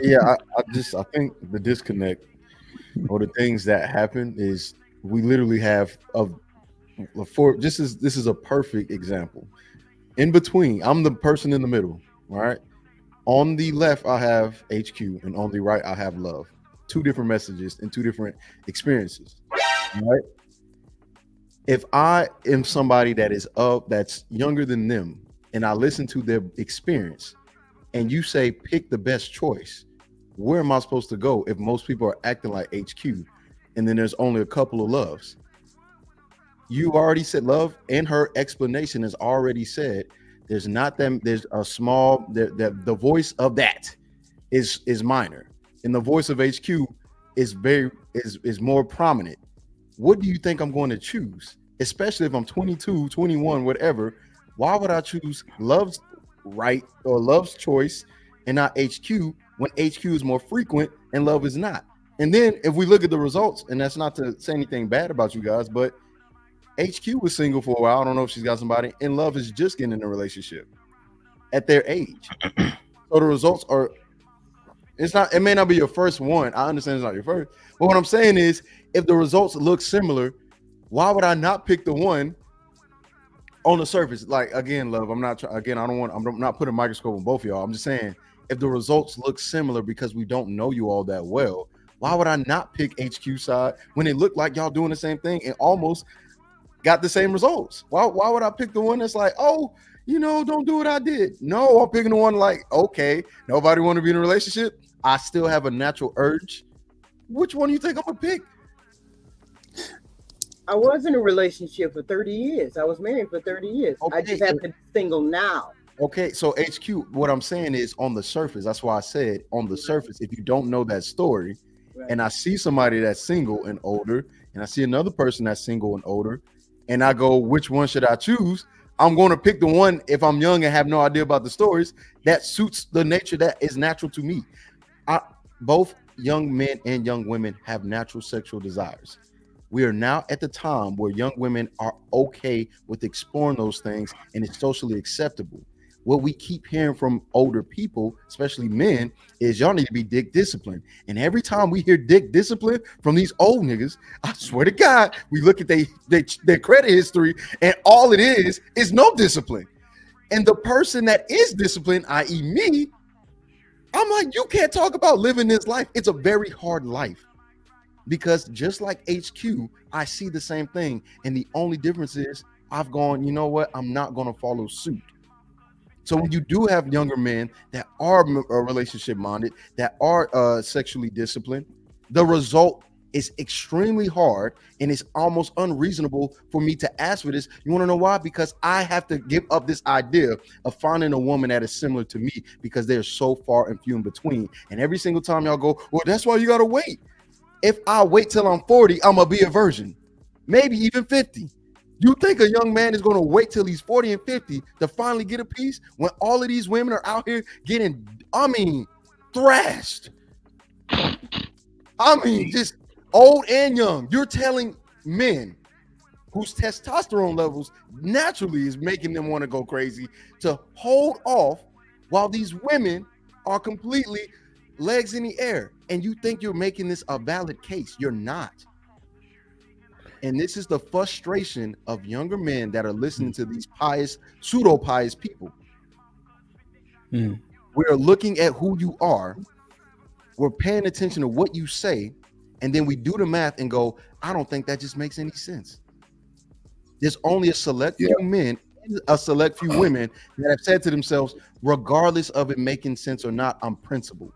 Yeah, I think the disconnect or the things that happen is we literally have of for this is a perfect example. In between, I'm the person in the middle, right? On the left, I have HQ, and on the right, I have love. Two different messages and two different experiences, right? If I am somebody that is up, that's younger than them, and I listen to their experience, and you say pick the best choice, where am I supposed to go if most people are acting like HQ, and then there's only a couple of loves? You already said love, and her explanation has already said there's not them. There's a small the voice of that is minor, and the voice of HQ is more prominent. What do you think I'm going to choose? Especially if I'm 22, 21, whatever. Why would I choose love's right or love's choice and not HQ when HQ is more frequent and love is not? And then if we look at the results, and that's not to say anything bad about you guys, but HQ was single for a while. I don't know if she's got somebody, and love is just getting in a relationship at their age. So the results are it's not, it may not be your first one. I understand it's not your first. But what I'm saying is, if the results look similar, why would I not pick the one on the surface? Like again, love, I'm not again, I'm not putting a microscope on both of y'all. I'm just saying if the results look similar because we don't know you all that well, why would I not pick HQ side when it looked like y'all doing the same thing and almost got the same results? Why would I pick the one that's like, oh, don't do what I did? No, I'm picking the one like, okay, nobody want to be in a relationship. I still have a natural urge. Which one do you think I'm gonna pick? I was in a relationship for 30 years. I was married for 30 years. I Okay, just have to be single now. okay, so HQ, what I'm saying is on the surface, that's why I said on the surface, if you don't know that story, Right. and I see somebody that's single and older, and I see another person that's single and older, and I go, which one should I choose? I'm going to pick the one if I'm young and have no idea about the stories that suits the nature that is natural to me. I, both young men and young women have natural sexual desires. We are now at the time where young women are okay with exploring those things and it's socially acceptable. What we keep hearing from older people, especially men, is y'all need to be dick disciplined. And every time we hear dick discipline from these old niggas, I swear to God, we look at their credit history and all it is no discipline. And the person that is disciplined, i.e., me, I'm like, you can't talk about living this life. It's a very hard life because just like HQ, I see the same thing. And the only difference is I've gone, you know what? I'm not going to follow suit. So when you do have younger men that are relationship minded, that are sexually disciplined, the result is extremely hard and it's almost unreasonable for me to ask for this. You want to know why? Because I have to give up this idea of finding a woman that is similar to me because they're so far and few in between. And every single time y'all go, well, that's why you got to wait. If I wait till I'm 40, I'm going to be a virgin, maybe even 50. You think a young man is going to wait till he's 40 and 50 to finally get a piece when all of these women are out here getting, thrashed? Just old and young. You're telling men whose testosterone levels naturally is making them want to go crazy to hold off while these women are completely legs in the air. And you think you're making this a valid case. You're not. And this is the frustration of younger men that are listening to these pious, pseudo pious people. We're looking at who you are. We're paying attention to what you say. And then we do the math and go, I don't think that just makes any sense. There's only a select few men, a select few women that have said to themselves, regardless of it making sense or not, I'm principled.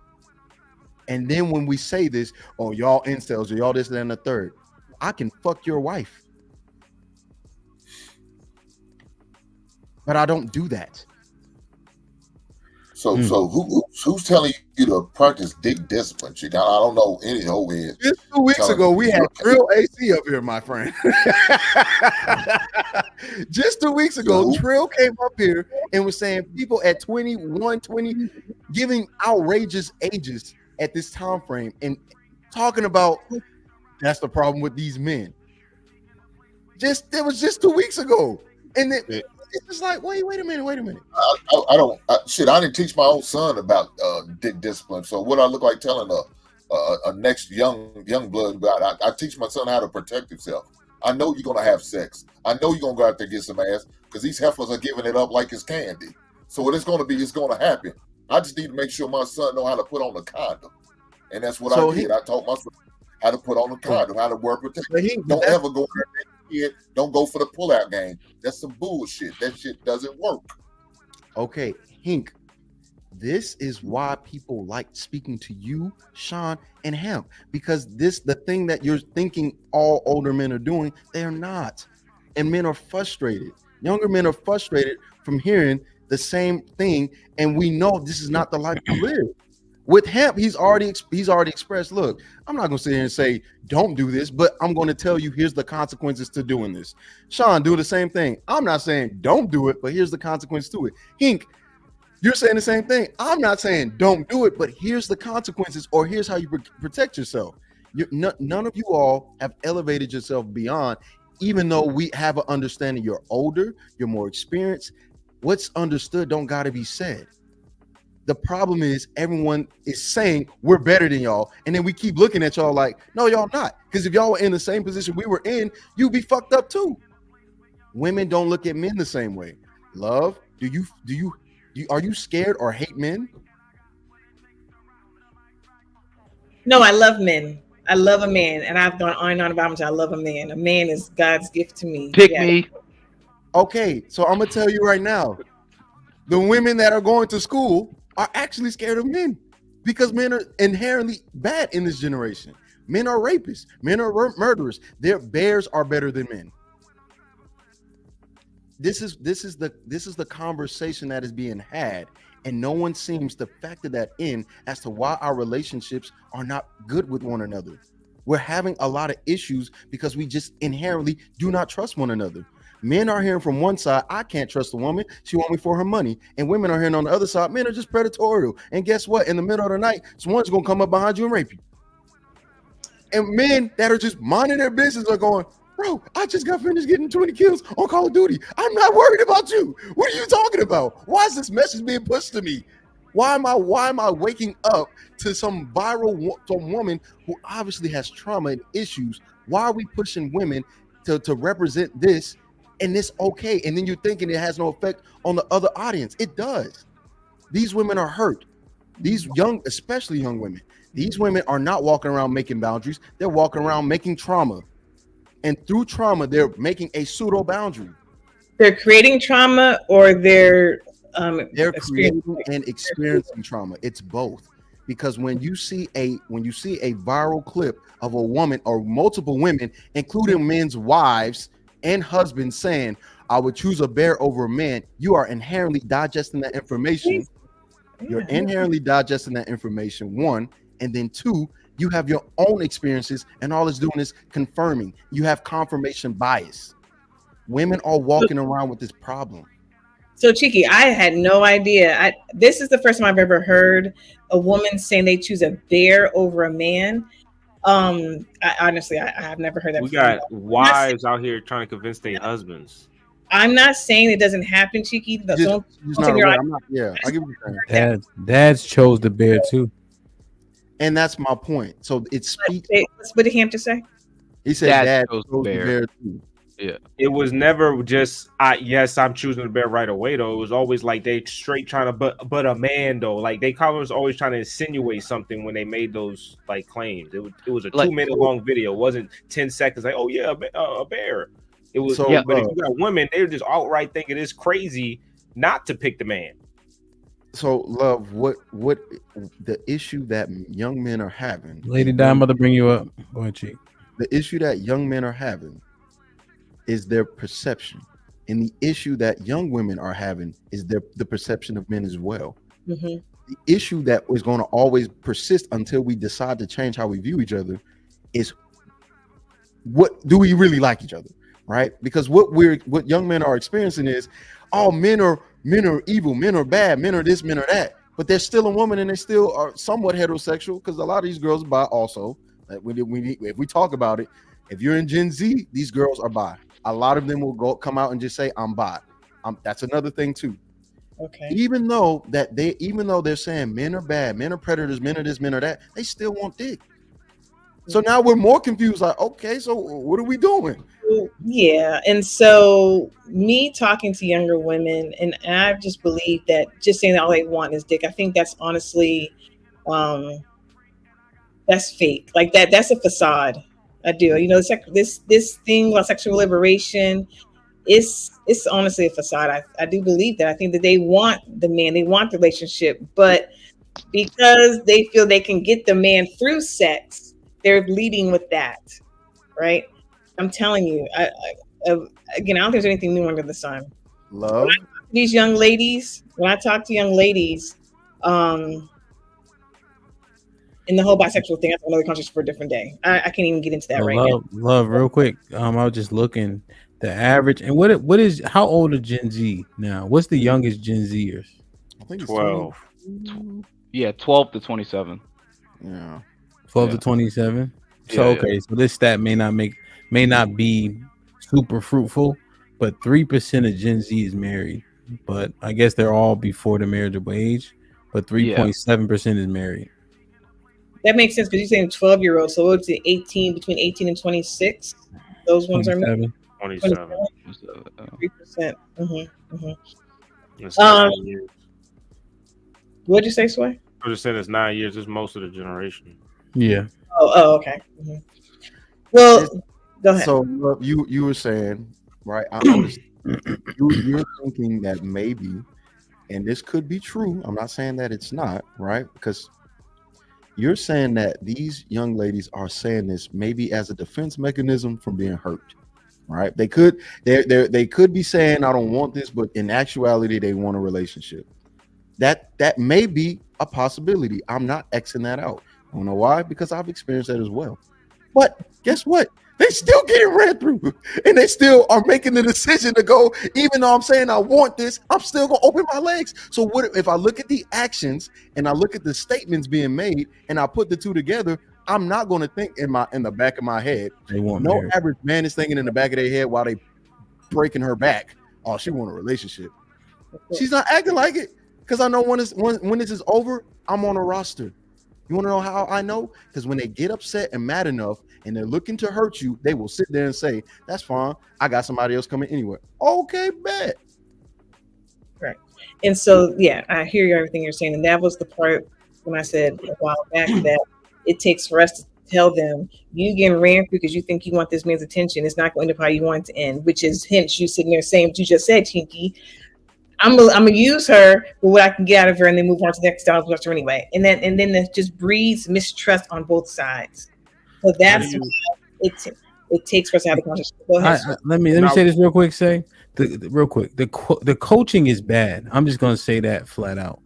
And then when we say this, oh, y'all incels or y'all this, that, and the third, I can fuck your wife. But I don't do that. So who's telling you to practice dick discipline, chick? I don't know any whole head. Just 2 weeks ago, we had Trill AC up here, my friend. Just 2 weeks ago, Trill came up here and was saying people at 21, 20, giving outrageous ages at this time frame and talking about that's the problem with these men. It was just 2 weeks ago. And then it's just like, wait a minute. I don't shit. I didn't teach my own son about dick discipline. So what I look like telling a next young blood about? I teach my son how to protect himself. I know you're gonna have sex. I know you're gonna go out there and get some ass because these heifers are giving it up like it's candy. So what it's gonna happen. I just need to make sure my son know how to put on a condom, and that's what I did. I taught my son how to put on a condom, how to wear protection. Don't ever go there. Don't go for the pullout game. That's some bullshit. That shit doesn't work. Okay, Hink, this is why people like speaking to you, Sean, and him, because the thing that you're thinking all older men are doing, they are not. And men are frustrated. Younger men are frustrated from hearing the same thing, and we know this is not the life to live. With Hemp, he's already expressed, look, I'm not going to sit here and say, don't do this, but I'm going to tell you, here's the consequences to doing this. Sean, do the same thing. I'm not saying don't do it, but here's the consequence to it. Hink, you're saying the same thing. I'm not saying don't do it, but here's the consequences, or here's how you protect yourself. None of you all have elevated yourself beyond, even though we have an understanding you're older, you're more experienced. What's understood don't got to be said. The problem is everyone is saying we're better than y'all, and then we keep looking at y'all like, no, y'all not. Because if y'all were in the same position we were in, you'd be fucked up too. Women don't look at men the same way. Love, are you scared or hate men? No, I love men. I love a man, and I've gone on and on about him. I love a man. A man is God's gift to me. Pick me. Okay, so I'm gonna tell you right now, the women that are going to school are actually scared of men because men are inherently bad in this generation. Men are rapists. Men are murderers. Their bears are better than men. This is the conversation that is being had, and no one seems to factor that in as to why our relationships are not good with one another. We're having a lot of issues because we just inherently do not trust one another. Men are hearing from one side, I can't trust a woman. She want me for her money. And women are hearing on the other side, men are just predatorial. And guess what? In the middle of the night, someone's going to come up behind you and rape you. And men that are just minding their business are going, bro, I just got finished getting 20 kills on Call of Duty. I'm not worried about you. What are you talking about? Why is this message being pushed to me? Why am I waking up to some woman who obviously has trauma and issues? Why are we pushing women to represent this? And it's okay. And then you're thinking it has no effect on the other audience. It does. These women are hurt. These especially young women, these women are not walking around making boundaries. They're walking around making trauma. And through trauma, they're making a pseudo boundary. They're creating trauma, or they're creating and experiencing trauma. It's both. Because when you see a viral clip of a woman or multiple women, including men's wives and husbands, saying, I would choose a bear over a man, you are inherently digesting that information. You're inherently digesting that information, one. And then two, you have your own experiences, and all it's doing is confirming. You have confirmation bias. Women are walking around with this problem. So, Cheeky, I had no idea. This is the first time I've ever heard a woman saying they choose a bear over a man. I have never heard that. We got wives out here trying to convince their husbands. I'm not saying it doesn't happen, Cheeky. I give you that. Dads chose the bear too. And that's my point. So it speaks. What did he have to say? He said Dad chose the bear too. Yeah, it was never just yes, I'm choosing the bear right away though. It was always like they straight trying to but a man though. Like they was always trying to insinuate something when they made those like claims. It was a 2-minute long video. It wasn't 10 seconds. Like, oh yeah, a bear. It was. But if you got women, they're just outright thinking it's crazy not to pick the man. So, Love, what the issue that young men are having? Lady Di, I'm about to bring you up. Go ahead, Chief. The issue that young men are having is their perception, and the issue that young women are having is the perception of men as well. Mm-hmm. The issue that is going to always persist until we decide to change how we view each other is, what do we really like each other, right? Because what young men are experiencing is, oh, men are evil, men are bad, men are this, men are that, but they're still a woman and they still are somewhat heterosexual, because a lot of these girls are bi also. Like if we talk about it, if you're in Gen Z, these girls are bi. A lot of them will come out and just say, I'm bi. That's another thing too. Okay. Even though they're saying men are bad, men are predators, men are this, men are that, they still want dick. So now we're more confused. Like, okay, so what are we doing? Yeah, and so me talking to younger women, and I just believe that just saying that all they want is dick. I think that's honestly, that's fake. Like that's a facade. I do. You know, this thing about sexual liberation. It's honestly a facade. I do believe that. I think that they want the man, they want the relationship, but because they feel they can get the man through sex, they're leading with that, right? I'm telling you. Again, I don't think there's anything new under the sun. Love. These young ladies, when I talk to young ladies, in the whole bisexual thing, that's another conversation for a different day. I can't even get into that right now. Love, real quick. I was just looking the average, and what is how old are Gen Z now? What's the youngest Gen Zers? I think it's 12. 12 to 27. Yeah. 12 to 27. So okay, so this stat may not be super fruitful, but 3% of Gen Z is married. But I guess they're all before the marriageable age. But 3.7% is married. That makes sense because you're saying 12-year-olds, so it's 18 between 18 and 26. Those ones are married. 27. 3%. What'd you say, Sway? I just said it's 9 years. It's most of the generation. Yeah. Oh, okay. Well, go ahead. So you were saying, right? I understand. You're thinking that maybe, and this could be true. I'm not saying that it's not, right? Because you're saying that these young ladies are saying this maybe as a defense mechanism from being hurt, right? They could be saying, I don't want this, but in actuality, they want a relationship. That may be a possibility. I'm not Xing that out. I don't know why, because I've experienced that as well. But guess what? They still getting ran through, and they still are making the decision to go. Even though I'm saying I want this, I'm still gonna open my legs. So what if I look at the actions and I look at the statements being made, and I put the two together? I'm not gonna think in the back of my head. They want no marriage. average man is thinking in the back of their head while they breaking her back. Oh, she want a relationship. She's not acting like it, because I know when this is over, I'm on a roster. You want to know how I know? Because when they get upset and mad enough and they're looking to hurt you, they will sit there and say, that's fine. I got somebody else coming anyway. Okay, bet. Right. And so, yeah, I hear everything you're saying. And that was the part when I said a while back that it takes for us to tell them, you getting ran through because you think you want this man's attention. It's not going to how you want it to end, which is hence you sitting there saying what you just said, Chinky. I'm gonna use her for what I can get out of her, and then move on to the next style of her anyway. And then it just breeds mistrust on both sides. So that's why it takes for us to have a conversation. Go ahead. Let me say this real quick. Real quick. The coaching is bad. I'm just gonna say that flat out.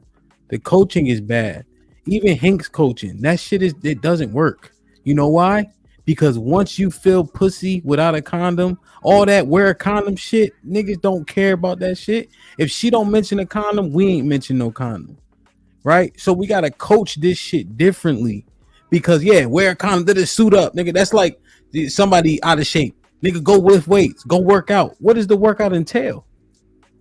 The coaching is bad. Even Hank's coaching, that shit it doesn't work. You know why? Because once you feel pussy without a condom, all that wear a condom shit, niggas don't care about that shit. If she don't mention a condom, we ain't mention no condom, right? So we gotta coach this shit differently. Because wear a condom, let it suit up, nigga. That's like somebody out of shape, nigga. Go lift weights, go work out. What does the workout entail?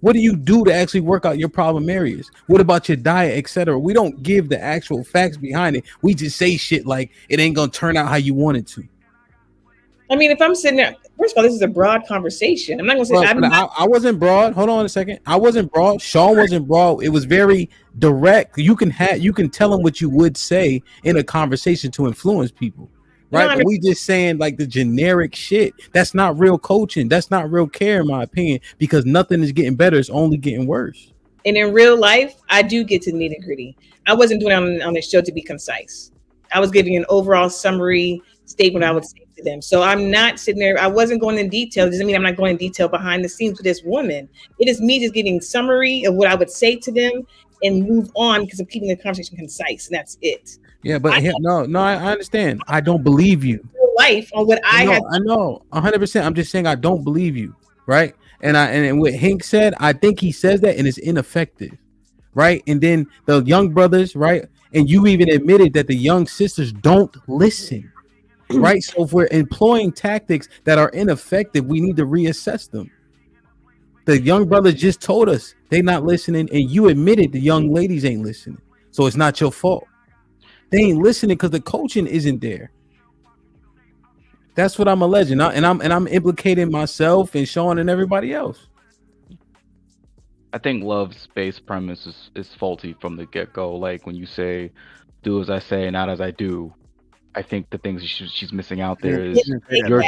What do you do to actually work out your problem areas? What about your diet, etc.? We don't give the actual facts behind it. We just say shit like it ain't gonna turn out how you want it to. I mean, if I'm sitting there, first of all, this is a broad conversation. I'm not gonna say I wasn't broad. Hold on a second. I wasn't broad. Sean wasn't broad. It was very direct. You can tell them what you would say in a conversation to influence people. Right, but we just saying like the generic shit. That's not real coaching. That's not real care, in my opinion, because nothing is getting better. It's only getting worse. And in real life, I do get to the nitty gritty. I wasn't doing it on this show to be concise. I was giving an overall summary statement I would say to them. So I'm not sitting there. I wasn't going in detail. It doesn't mean I'm not going in detail behind the scenes with this woman. It is me just giving summary of what I would say to them and move on because I'm keeping the conversation concise. And that's it. Yeah, but I understand. I don't believe you. Life on what I know 100%. I'm just saying I don't believe you, right? And what Hank said, I think he says that and it's ineffective, right? And then the young brothers, right? And you even admitted that the young sisters don't listen, right? So if we're employing tactics that are ineffective, we need to reassess them. The young brothers just told us they not listening, and you admitted the young ladies ain't listening. So it's not your fault. They ain't listening because the coaching isn't there. That's what I'm alleging, and I'm implicating myself and Sean and everybody else. I think Love's base premise is faulty from the get-go. Like when you say, "Do as I say, not as I do," I think the things she's missing out there is your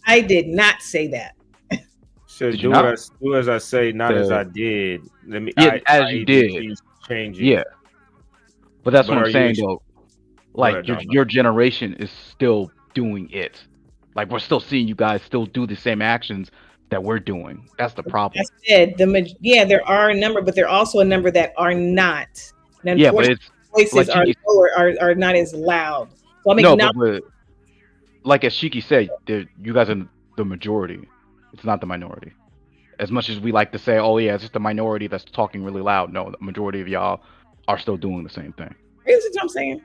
I did not say that. So Did you do not? do as I say, not as I did. Let me. Yeah, as I you did. did. She's changing. Yeah, but that's what But I'm are you saying ex- though. Like ahead, your generation is still doing it. Like we're still seeing you guys still do the same actions that we're doing. That's the problem. I said there are a number, but there are also a number that are not. And Yeah, but unfortunately, it's voices like are Shiki. lower, are not as loud. So I'm No, acknowledging. but like as Shiki said, you guys are the majority. It's not the minority. As much as we like to say, "Oh yeah, it's just the minority that's talking really loud." No, the majority of y'all are still doing the same thing. Here's what I'm saying.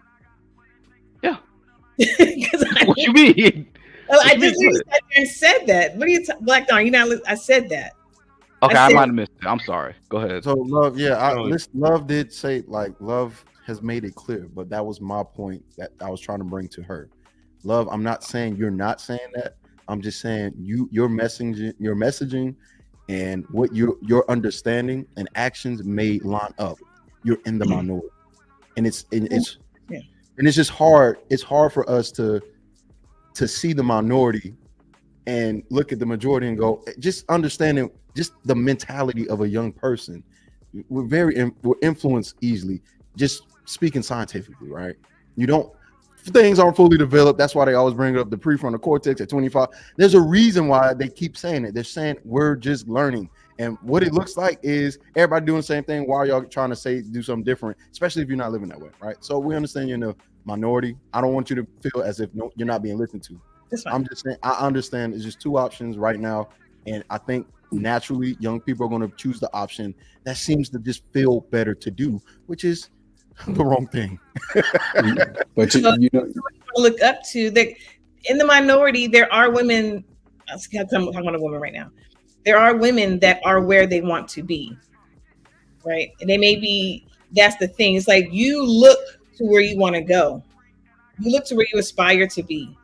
Yeah. 'Cause What you mean? I just literally sat there and said that. What are you, Black Dawn? You know, I said that. Okay, I I said, might have missed it. I'm sorry. Go ahead. So Love, yeah, No. Love did say like Love has made it clear, but that was my point that I was trying to bring to her. Love, I'm not saying you're not saying that. I'm just saying your messaging and what your understanding and actions may line up. You're in the minority. And it's Yeah. and it's just hard. It's hard for us to see the minority and look at the majority and go, just understanding just the mentality of a young person. We're influenced easily, just speaking scientifically, right? You don't, things aren't fully developed. That's why they always bring up the prefrontal cortex at 25. There's a reason why they keep saying it. They're saying we're just learning. And what it looks like is everybody doing the same thing while y'all trying to do something different, especially if you're not living that way, right? So we understand you're in the minority. I don't want you to feel as if you're not being listened to. I'm just saying, I understand it's just two options right now. And I think naturally young people are going to choose the option that seems to just feel better to do, which is the wrong thing. But you know, look up to that in the minority, there are women. I'm talking about a woman right now. There are women that are where they want to be, right? And they may be. That's the thing. It's like you look to where you want to go. You look to where you aspire to be.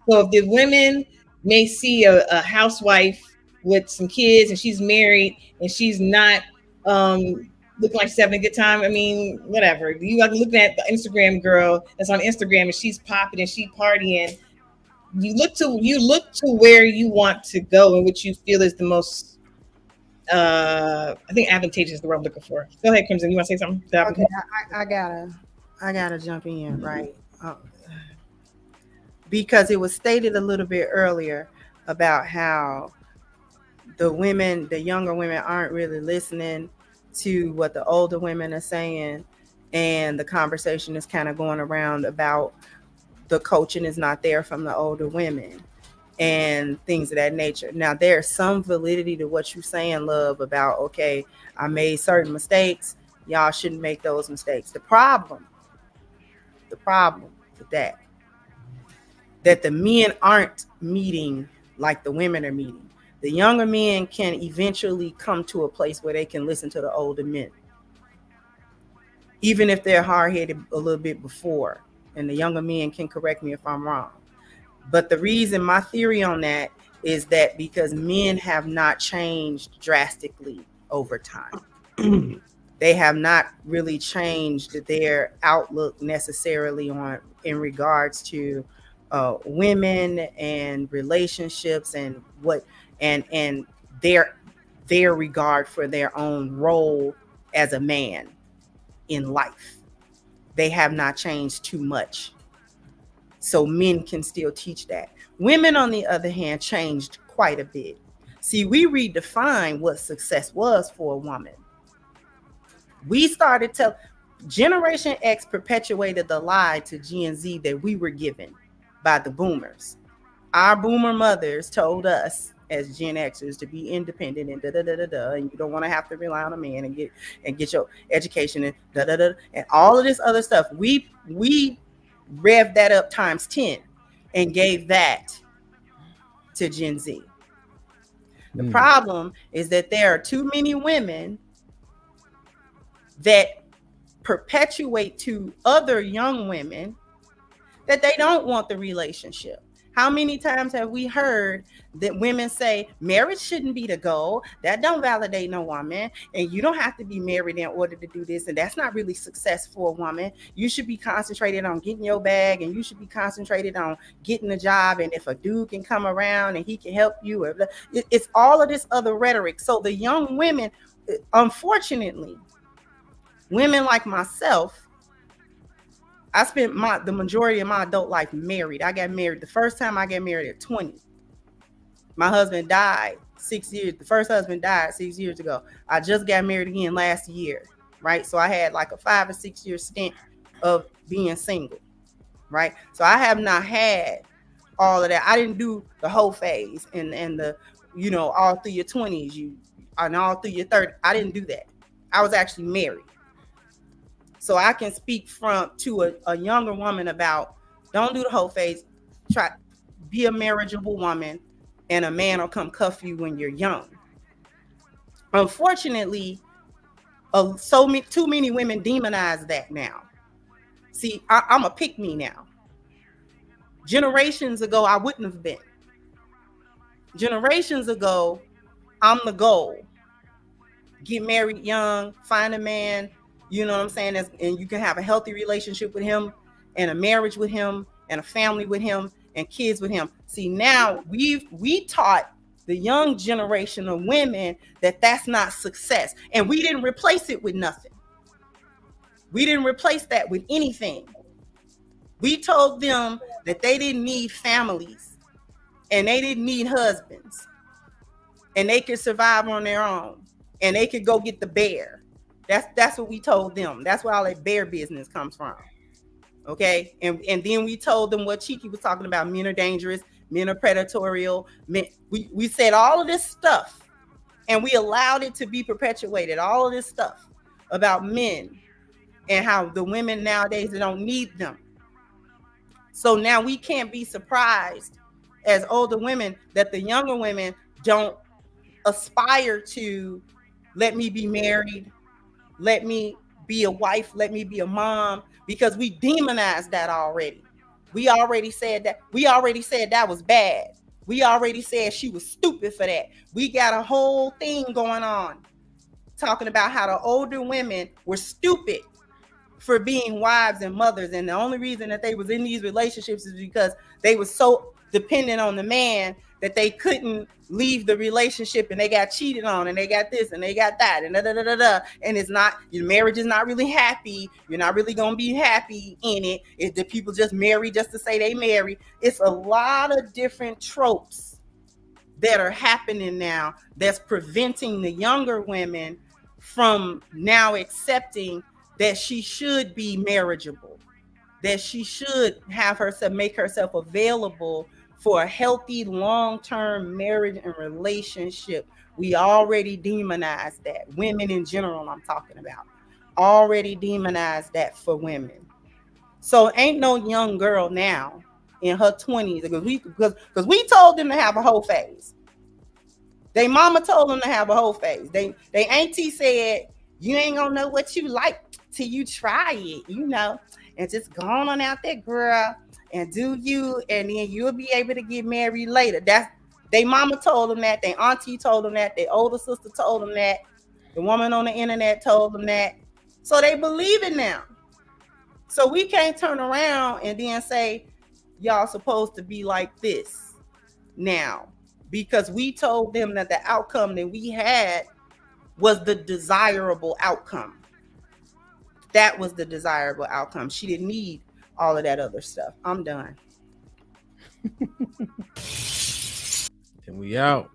So if the women may see a housewife with some kids and she's married and she's not looking like she's having a good time, I mean, whatever. You like looking at the Instagram girl that's on Instagram and she's popping and she partying. You look to where you want to go and what you feel is the most I think advantageous is the word I'm looking for. Go ahead, Crimson. You want to say something? Okay, I gotta jump in, right? Because it was stated a little bit earlier about how the younger women aren't really listening to what the older women are saying, and the conversation is kind of going around about the coaching is not there from the older women and things of that nature. Now, there's some validity to what you're saying, Love, about, okay, I made certain mistakes. Y'all shouldn't make those mistakes. The problem with that the men aren't meeting like the women are meeting. The younger men can eventually come to a place where they can listen to the older men, even if they're hard-headed a little bit before. And the younger men can correct me if I'm wrong. But the reason, my theory on that is that because men have not changed drastically over time. They have not really changed their outlook necessarily in regards to women and relationships and their regard for their own role as a man in life. They have not changed too much. So men can still teach that. Women, on the other hand, changed quite a bit. See, we redefined what success was for a woman. We started to Generation X perpetuated the lie to Gen Z that we were given by the boomers. Our boomer mothers told us as Gen Xers to be independent and and you don't want to have to rely on a man and get your education and and all of this other stuff. We revved that up times 10 and gave that to Gen Z. The problem is that there are too many women that perpetuate to other young women that they don't want the relationship. How many times have we heard that women say marriage shouldn't be the goal? That don't validate no woman, and you don't have to be married in order to do this, and that's not really success for a woman. You should be concentrated on getting your bag, and you should be concentrated on getting a job, and if a dude can come around and he can help you, it's all of this other rhetoric. So the young women, unfortunately, women like myself, I spent the majority of my adult life married. I got married. The first time I got married at 20. My husband died 6 years. The first husband died 6 years ago. I just got married again last year, right? So I had like a 5 or 6 year stint of being single, right? So I have not had all of that. I didn't do the whole phase and the, you know, all through your 20s, and all through your 30s. I didn't do that. I was actually married. So I can speak to a younger woman about, don't do the whole phase. Try be a marriageable woman, and a man will come cuff you when you're young. Unfortunately, too many women demonize that now. See, I'm a pick me now. Generations ago, I wouldn't have been. Generations ago, I'm the goal. Get married young, find a man, you know what I'm saying? And you can have a healthy relationship with him, and a marriage with him, and a family with him, and kids with him. See, now we taught the young generation of women that that's not success. And we didn't replace it with nothing. We didn't replace that with anything. We told them that they didn't need families, and they didn't need husbands, and they could survive on their own, and they could go get the bear. That's what we told them. That's where all that bear business comes from. Okay. And then we told them what Cheeky was talking about. Men are dangerous. Men are predatory. We said all of this stuff, and we allowed it to be perpetuated. All of this stuff about men and how the women nowadays, they don't need them. So now we can't be surprised as older women that the younger women don't aspire to, let me be married, let me be a wife, let me be a mom, because we demonized that already. We already said that. We already said that was bad. We already said she was stupid for that. We got a whole thing going on talking about how the older women were stupid for being wives and mothers. And the only reason that they was in these relationships is because they were so dependent on the man that they couldn't leave the relationship, and they got cheated on, and they got this and they got that, and and it's not, your marriage is not really happy. You're not really gonna be happy in it. If the people just marry just to say they marry. It's a lot of different tropes that are happening now that's preventing the younger women from now accepting that she should be marriageable, that she should have herself, make herself available for a healthy long-term marriage and relationship. We already demonized that. Women in general, I'm talking about, already demonized that for women. So ain't no young girl now in her 20s, because we told them to have a whole phase. They mama told them to have a whole phase. They auntie said, you ain't gonna know what you like till you try it, you know, and just go on out there, girl, and do you, and then you'll be able to get married later. That's, they mama told them that, they auntie told them that, their older sister told them that, the woman on the internet told them that. So they believe it now. So we can't turn around and then say, y'all supposed to be like this now, because we told them that the outcome that we had was the desirable outcome. That was the desirable outcome. She didn't need all of that other stuff. I'm done. And we out.